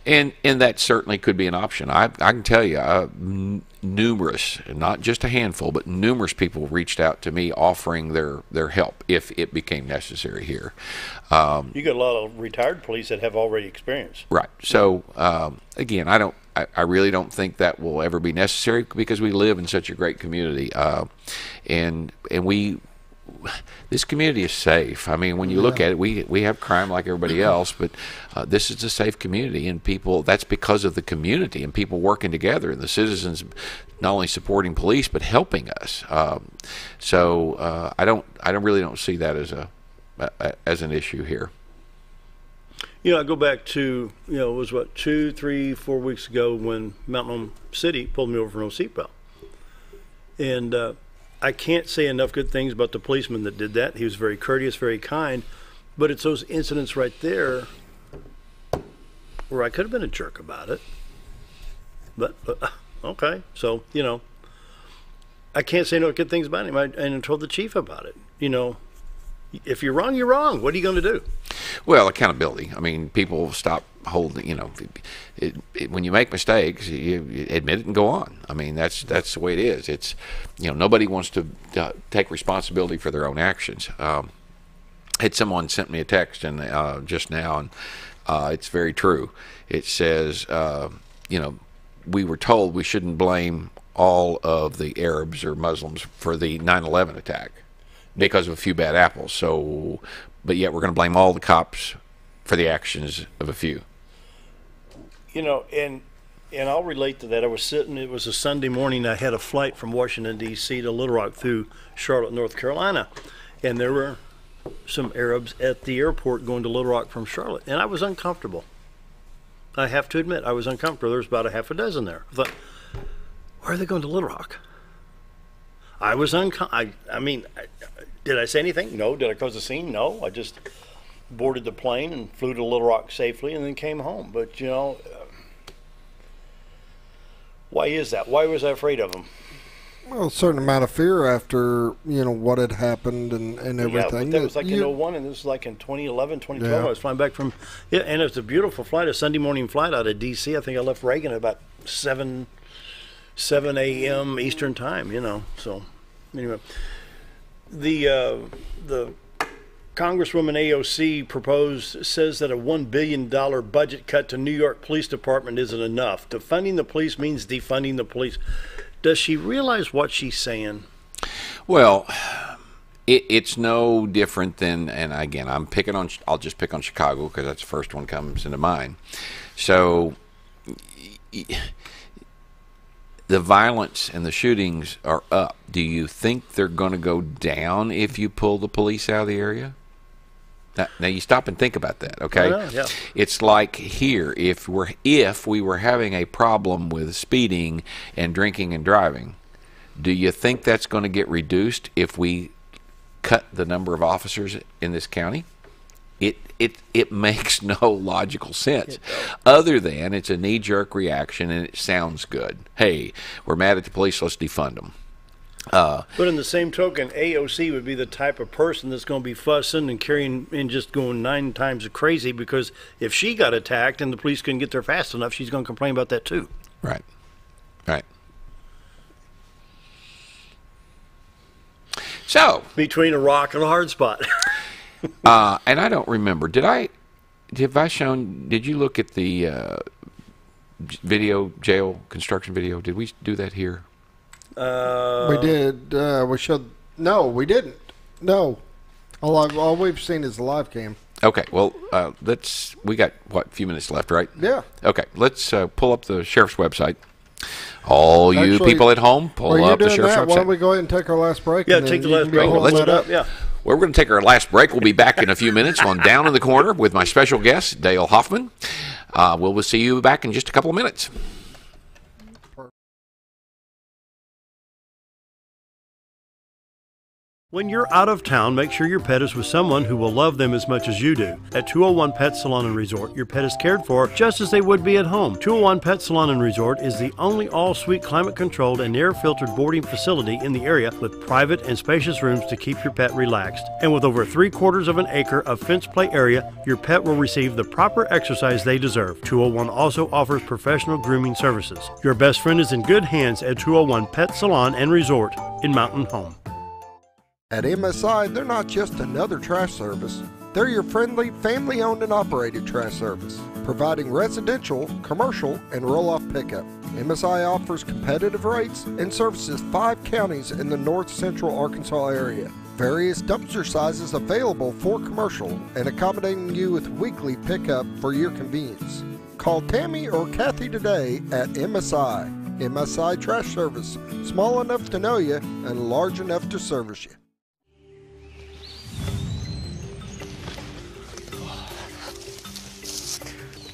And that certainly could be an option. I can tell you, numerous, not just a handful, but numerous people reached out to me offering their help if it became necessary here. You got a lot of retired police that have already experience. Right. So, again, I really don't think that will ever be necessary because we live in such a great community, and this community is safe. I mean, when you look at it, we have crime like everybody else, but this is a safe community, and that's because of the community and people working together and the citizens not only supporting police but helping us. So I really don't see that as an issue here. You know, I go back to, it was 2, 3, 4 weeks ago when Mountain Home City pulled me over for no seatbelt. And I can't say enough good things about the policeman that did that. He was very courteous, very kind. But it's those incidents right there where I could have been a jerk about it. But, okay. So, I can't say no good things about him. And I told the chief about it. If you're wrong, you're wrong. What are you going to do? Well, accountability. I mean, people stop holding, when you make mistakes, you admit it and go on. I mean, that's the way it is. It's, nobody wants to take responsibility for their own actions. Had someone sent me a text and just now, and it's very true. It says, we were told we shouldn't blame all of the Arabs or Muslims for the 9/11 attack because of a few bad apples. So, but yet we're going to blame all the cops for the actions of a few. And I'll relate to that. I was sitting, it was a Sunday morning, I had a flight from Washington, D.C. to Little Rock through Charlotte, North Carolina. And there were some Arabs at the airport going to Little Rock from Charlotte. And I was uncomfortable. I have to admit, I was uncomfortable. There was about a half a dozen there. I thought, why are they going to Little Rock? I was uncomfortable. I mean, did I say anything? No. Did I cause a scene? No. I just boarded the plane and flew to Little Rock safely and then came home. But, why is that? Why was I afraid of them? Well, a certain amount of fear after, what had happened and everything. Yeah, but that was like in 01, and this was like in 2011, 2012. I was flying back from, and it was a beautiful flight, a Sunday morning flight out of D.C. I think I left Reagan at about 7 a.m. Eastern time, So, anyway, the Congresswoman AOC says that a $1 billion budget cut to New York Police Department isn't enough. Defunding the police means defunding the police. Does she realize what she's saying? Well, it's no different than, and again, I'll just pick on Chicago because that's the first one comes into mind. So the violence and the shootings are up. Do you think they're going to go down if you pull the police out of the area? Now you stop and think about that, okay? Yeah. It's like here, if we were having a problem with speeding and drinking and driving, do you think that's going to get reduced if we cut the number of officers in this county? It makes no logical sense, other than it's a knee-jerk reaction and it sounds good. Hey, we're mad at the police, let's defund them. But in the same token, AOC would be the type of person that's going to be fussing and carrying and just going 9 times crazy, because if she got attacked and the police couldn't get there fast enough, she's going to complain about that too. Right. So between a rock and a hard spot. And I don't remember. Did you look at the video, jail construction video? Did we do that here? We did. We showed. No, we didn't. No. All we've seen is the live cam. Okay. Well, we got, a few minutes left, right? Yeah. Okay. Let's pull up the sheriff's website. All you people at home, pull up the sheriff's website. Why don't we go ahead and take our last break? Yeah, take the last break. Well, we're going to take our last break. We'll be back in a few minutes on Down in the Corner with my special guest, Dale Hoffman. We'll see you back in just a couple of minutes. When you're out of town, make sure your pet is with someone who will love them as much as you do. At 201 Pet Salon and Resort, your pet is cared for just as they would be at home. 201 Pet Salon and Resort is the only all-suite climate-controlled and air-filtered boarding facility in the area with private and spacious rooms to keep your pet relaxed. And with over 3/4 of an acre of fenced play area, your pet will receive the proper exercise they deserve. 201 also offers professional grooming services. Your best friend is in good hands at 201 Pet Salon and Resort in Mountain Home. At MSI, they're not just another trash service. They're your friendly, family-owned and operated trash service, providing residential, commercial, and roll-off pickup. MSI offers competitive rates and services 5 counties in the north central Arkansas area. Various dumpster sizes available for commercial and accommodating you with weekly pickup for your convenience. Call Tammy or Kathy today at MSI. MSI Trash Service, small enough to know you and large enough to service you.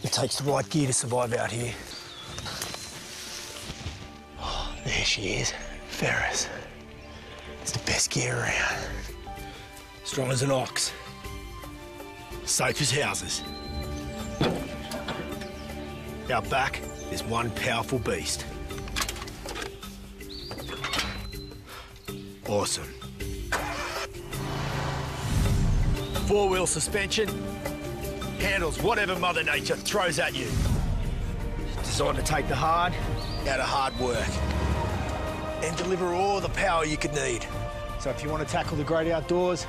It takes the right gear to survive out here. Oh, there she is, Ferris. It's the best gear around. Strong as an ox. Safe as houses. Out back, there's one powerful beast. Awesome. 4-wheel suspension. Handles whatever Mother Nature throws at you. Designed to take the hard out of hard work and deliver all the power you could need. So if you want to tackle the great outdoors,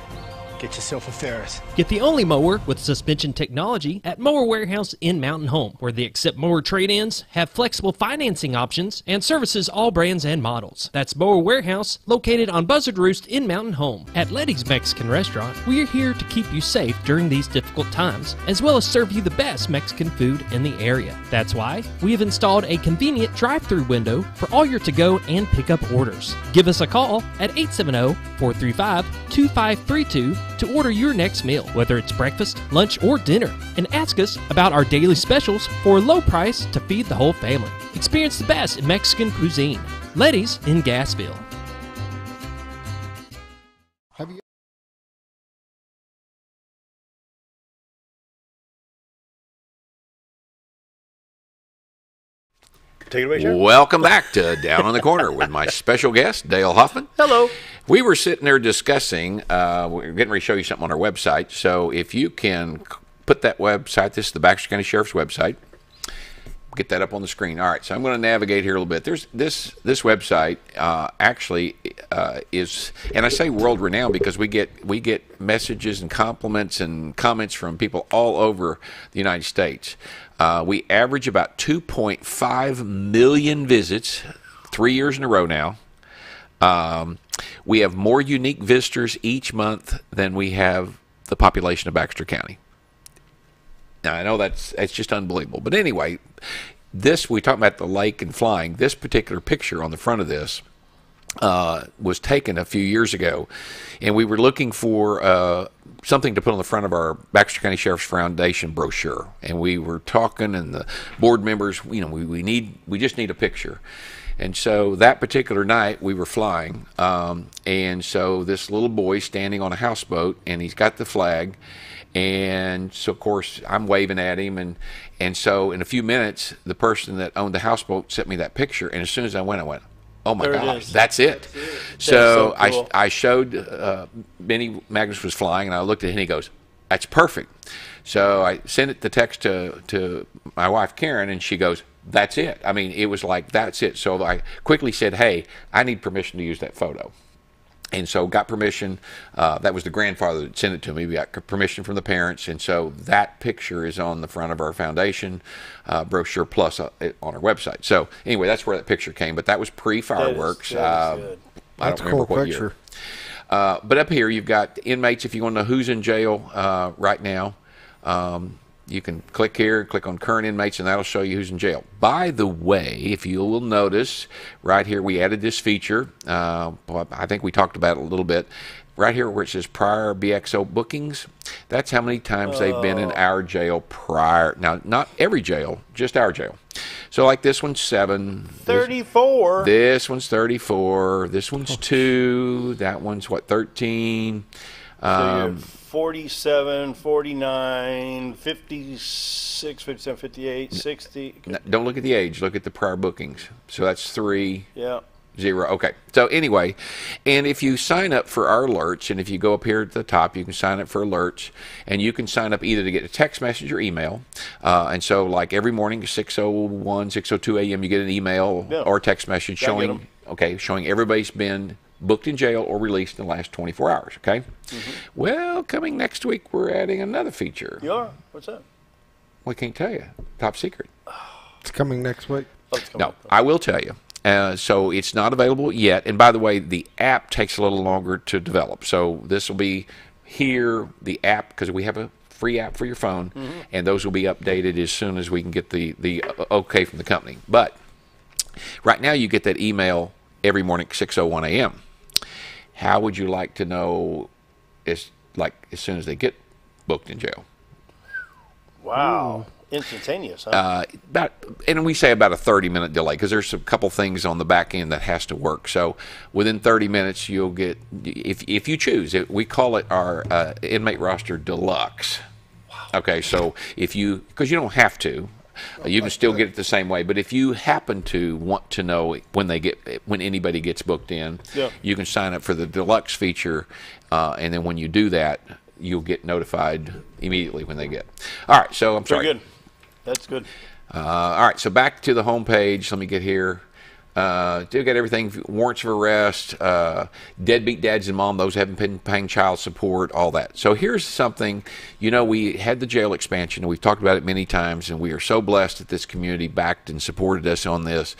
get yourself a Ferris. Get the only mower with suspension technology at Mower Warehouse in Mountain Home, where they accept mower trade-ins, have flexible financing options, and services all brands and models. That's Mower Warehouse, located on Buzzard Roost in Mountain Home. At Letty's Mexican Restaurant, we are here to keep you safe during these difficult times, as well as serve you the best Mexican food in the area. That's why we have installed a convenient drive-through window for all your to-go and pickup orders. Give us a call at 870-435-2532 to order your next meal, whether it's breakfast, lunch, or dinner, and ask us about our daily specials for a low price to feed the whole family. Experience the best in Mexican cuisine. Letty's in Gassville. Take it away, Sheriff. Welcome back to Down on the Corner with my special guest, Dale Hoffman. Hello. We were sitting there discussing, we're getting ready to show you something on our website. So if you can put that website, this is the Baxter County Sheriff's website, get that up on the screen. All right, so I'm going to navigate here a little bit. There's this website actually is, and I say world renowned because we get messages and compliments and comments from people all over the United States. We average about 2.5 million visits 3 years in a row now. We have more unique visitors each month than we have the population of Baxter County. Now, I know that's just unbelievable. But anyway, this, we talk about the lake and flying. This particular picture on the front of this was taken a few years ago. And we were looking for something to put on the front of our Baxter County Sheriff's Foundation brochure. And we were talking, and the board members, you know, we just need a picture. And so that particular night we were flying, and so this little boy standing on a houseboat, and he's got the flag, and so of course I'm waving at him, and so in a few minutes the person that owned the houseboat sent me that picture, and as soon as I went, oh my gosh, that's it. So cool. I showed Benny Magnus was flying, and I looked at him, and he goes, "That's perfect." So I sent it the text to my wife Karen, and she goes, "That's it." I mean, it was like, that's it. So I quickly said, "Hey, I need permission to use that photo." And so got permission. That was the grandfather that sent it to me. We got permission from the parents. And so that picture is on the front of our foundation brochure plus on our website. So anyway, that's where that picture came. But that was pre-fireworks. That's I don't remember what year. But up here, you've got inmates. If you want to know who's in jail right now, you can click here, click on current inmates, and that'll show you who's in jail. By the way, if you will notice, right here we added this feature. I think we talked about it a little bit. Right here where it says prior BXO bookings, That's how many times they've been in our jail prior. Now, not every jail, just our jail. So, like this one's 7. 34. This one's 34. This one's 2. That one's, what, 13? So you're 47, 49, 56, 57, 58, 60. Don't look at the age. Look at the prior bookings. So that's 3. Yeah. 0. Okay. So anyway, and if you sign up for our alerts, and if you go up here at the top, you can sign up for alerts, and you can sign up either to get a text message or email. And so, like every morning, 6:01, 6:02 a.m., you get an email or a text message showing everybody's been booked in jail or released in the last 24 hours. Okay. Well, coming next week, we're adding another feature. You are? What's that? We can't tell you. Top secret. It's coming next week. No, I will tell you. So it's not available yet. And by the way, the app takes a little longer to develop. So this will be here, the app, because we have a free app for your phone, and those will be updated as soon as we can get the okay from the company. But right now you get that email every morning at 6:01 a.m. How would you like to know as soon as they get booked in jail? Wow. Instantaneous, huh? And we say about a 30-minute delay because there's a couple things on the back end that has to work. So within 30 minutes, you'll get, if you choose, we call it our inmate roster Deluxe. Wow. Okay, so because you don't have to, you can still get it the same way. But if you happen to want to know when anybody gets booked in, you can sign up for the Deluxe feature, and then when you do that, you'll get notified immediately when they get. All right, so I'm sorry. Very good. That's good. All right, so back to the home page. Let me get here. Still got everything, warrants of arrest, deadbeat dads and mom, those who haven't been paying child support, all that. So here's something, we had the jail expansion, and we've talked about it many times, and we are so blessed that this community backed and supported us on this.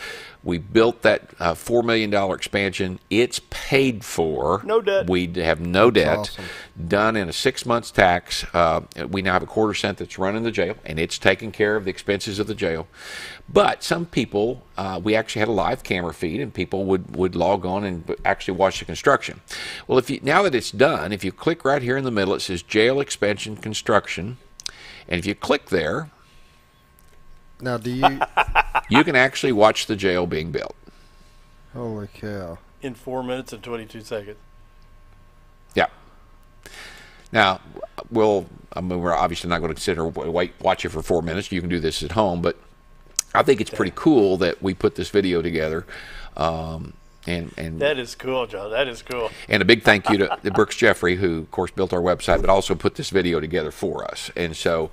We built that $4 million expansion. It's paid for. No debt. We have no debt. Awesome. Done in a 6 months tax. We now have a quarter cent that's running the jail, and it's taking care of the expenses of the jail. But some people, we actually had a live camera feed, and people would log on and actually watch the construction. Well, now that it's done, if you click right here in the middle, it says Jail Expansion Construction, and if you click there, now do you? You can actually watch the jail being built. Holy cow! In 4 minutes and 22 seconds. Yeah. Now, we're obviously not going to consider watch it for 4 minutes. You can do this at home, but I think it's pretty cool that we put this video together. And that is cool, John. That is cool. And a big thank you to Brooks Jeffrey, who of course built our website, but also put this video together for us. And so,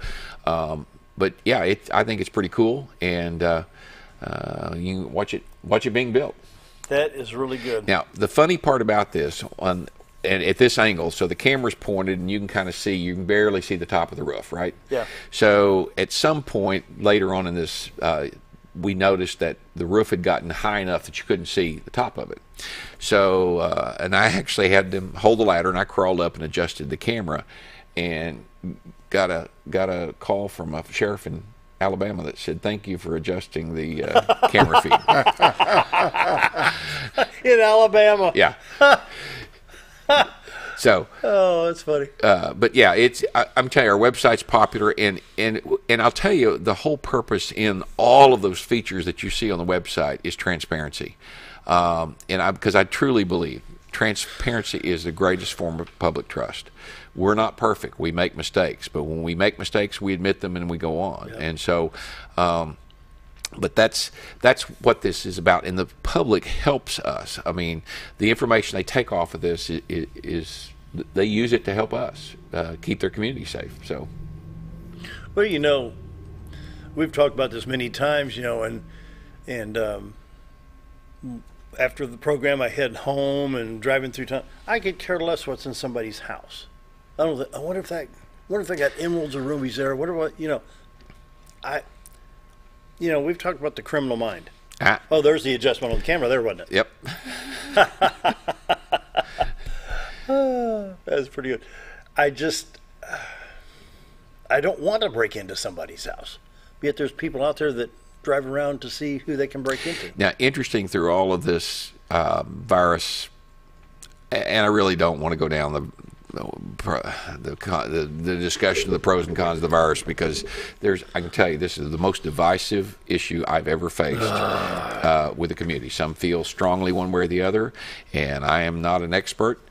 but yeah, I think it's pretty cool, and you can watch it being built. That is really good. Now, the funny part about this, and at this angle, so the camera's pointed, and you can barely see the top of the roof, right? Yeah. So at some point later on in this, we noticed that the roof had gotten high enough that you couldn't see the top of it. So, and I actually had them hold the ladder, and I crawled up and adjusted the camera, and got a call from a sheriff in Alabama that said, "Thank you for adjusting the camera feed." In Alabama. Yeah. So. Oh, that's funny. But yeah, I'm telling you, our website's popular, and I'll tell you, the whole purpose in all of those features that you see on the website is transparency, because I truly believe transparency is the greatest form of public trust. We're not perfect. We make mistakes, but when we make mistakes, we admit them and we go on. Yeah. And so, but that's what this is about, and the public helps us. I mean, the information they take off of this is they use it to help us keep their community safe. So, well, we've talked about this many times, and after the program, I head home and driving through town. I could care less what's in somebody's house. I wonder if they got emeralds or rubies there. We've talked about the criminal mind. Oh, there's the adjustment on the camera there, wasn't it? Yep. That's pretty good. I don't want to break into somebody's house. Yet there's people out there that drive around to see who they can break into. Now, interesting through all of this virus, and I really don't want to go down the discussion of the pros and cons of the virus, because I can tell you, this is the most divisive issue I've ever faced with the community. Some feel strongly one way or the other, and I am not an expert,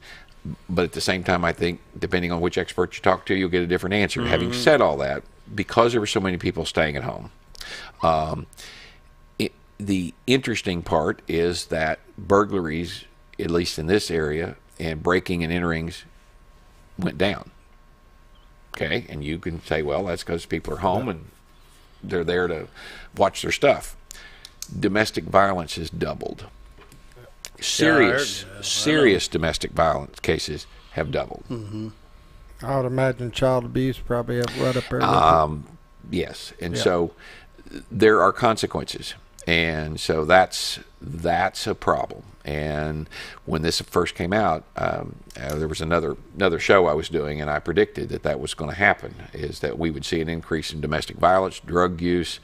but at the same time, I think depending on which expert you talk to, you'll get a different answer. Mm-hmm. Having said all that, because there were so many people staying at home, the interesting part is that burglaries, at least in this area, and breaking and enterings went down. Okay, and you can say, well, that's because people are home and they're there to watch their stuff. Domestic violence has doubled. Serious domestic violence cases have doubled. Mm-hmm. I would imagine child abuse probably have right up there. Yes, and so there are consequences. And so that's a problem. And when this first came out, there was another show I was doing, and I predicted that was going to happen, is that we would see an increase in domestic violence, drug use,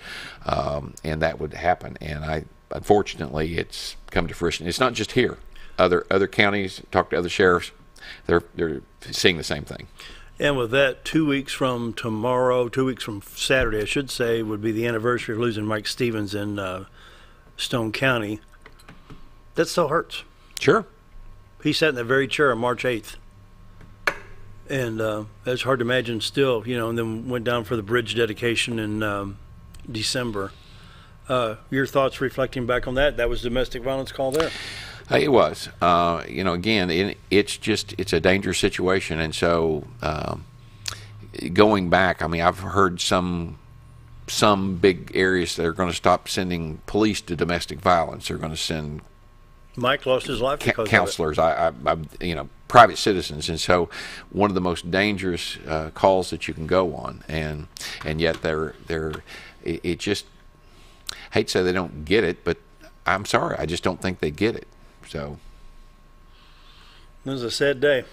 and that would happen. And unfortunately, it's come to fruition. It's not just here. Other counties, talk to other sheriffs, they're seeing the same thing. And with that, 2 weeks from tomorrow, 2 weeks from Saturday, I should say, would be the anniversary of losing Mike Stevens in Stone County. That still hurts. Sure. He sat in that very chair on March 8th. And it's hard to imagine still, and then went down for the bridge dedication in December. Your thoughts reflecting back on that? That was domestic violence call there. It was. Again, it's a dangerous situation, and so going back, I've heard some big areas that are going to stop sending police to domestic violence. They're going to send Mike lost his life because counselors. Private citizens, and so one of the most dangerous calls that you can go on, and yet it just, I hate to say they don't get it, but I'm sorry, I just don't think they get it. So it was a sad day.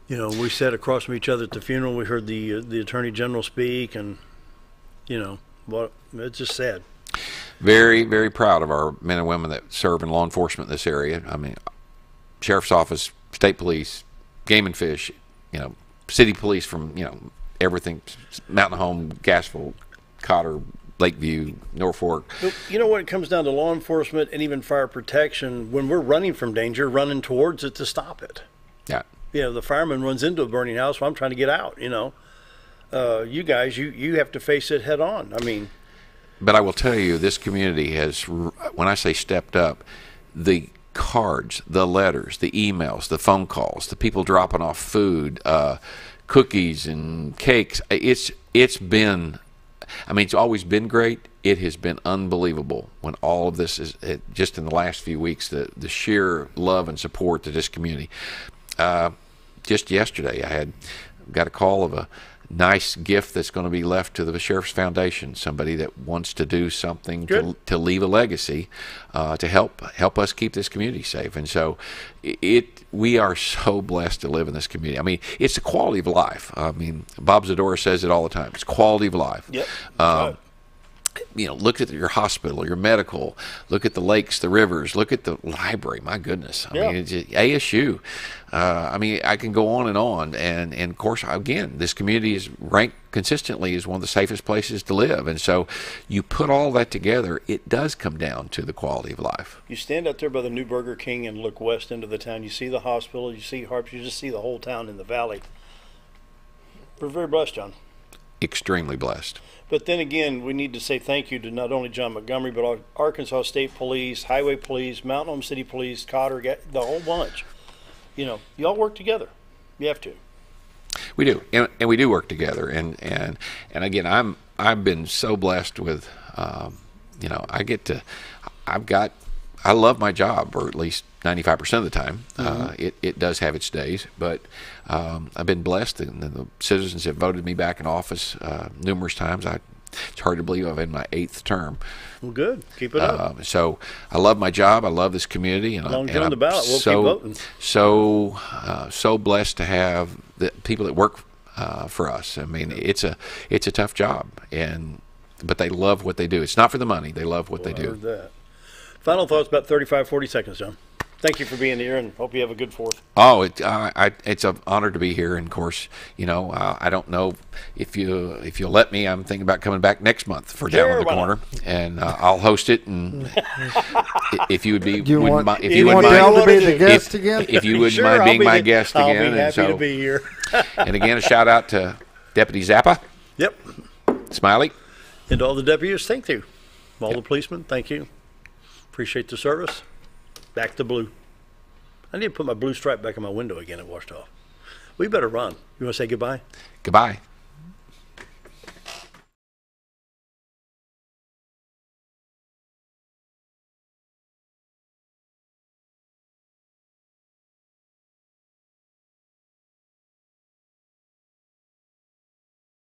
We sat across from each other at the funeral. We heard the Attorney General speak, and it's just sad. Very, very proud of our men and women that serve in law enforcement in this area. Sheriff's Office, State Police, Game and Fish, City Police from everything, Mountain Home, Gassville, Cotter, Lakeview, Norfolk. When it comes down to law enforcement and even fire protection, when we're running from danger, running towards it to stop it. Yeah. The fireman runs into a burning house while I'm trying to get out. You guys, you have to face it head on. But I will tell you, this community has, when I say stepped up, the cards, the letters, the emails, the phone calls, the people dropping off food, cookies and cakes. It's been, it's always been great. It has been unbelievable when all of this is, just in the last few weeks, the sheer love and support to this community. Just yesterday, I got a call of a nice gift that's going to be left to the Sheriff's Foundation, somebody that wants to do something to leave a legacy, to help us keep this community safe. And so we are so blessed to live in this community. It's the quality of life. Bob Zadora says it all the time. It's quality of life. Yep. Look at your hospital, your medical, look at the lakes, the rivers, look at the library. My goodness. It's just ASU. I can go on. And of course, again, this community is ranked consistently as one of the safest places to live. And so you put all that together, it does come down to the quality of life. You stand out there by the new Burger King and look west into the town. You see the hospital, you see Harps, you just see the whole town in the valley. We're very blessed, John. Extremely blessed. But then again, we need to say thank you to not only John Montgomery, but Arkansas State Police, Highway Police, Mountain Home City Police, Cotter, the whole bunch. You all work together. You have to. We do, and we do work together. And again, I've been so blessed with, I love my job, or at least 95% of the time. Mm-hmm. It does have its days, but I've been blessed, and the citizens have voted me back in office numerous times. It's hard to believe I'm in my 8th term. Well, good. Keep it up. So I love my job. I love this community, and on the ballot, we'll keep voting. So blessed to have the people that work for us. It's a tough job, but they love what they do. It's not for the money. They love what they do. I heard that. Final thoughts, about 35, 40 seconds, John. Thank you for being here, and hope you have a good 4th. Oh, it's an honor to be here. And of course, I don't know if you'll let me. I'm thinking about coming back next month for Down on the Corner, and I'll host it. And if you would be, if you wouldn't mind being my guest again, I'll be happy to be here. And again, a shout out to Deputy Zappa. Yep. Smiley. And all the deputies, thank you. All the policemen, thank you. Appreciate the service. Back to blue. I need to put my blue stripe back on my window again. It washed off. We better run. You want to say goodbye? Goodbye.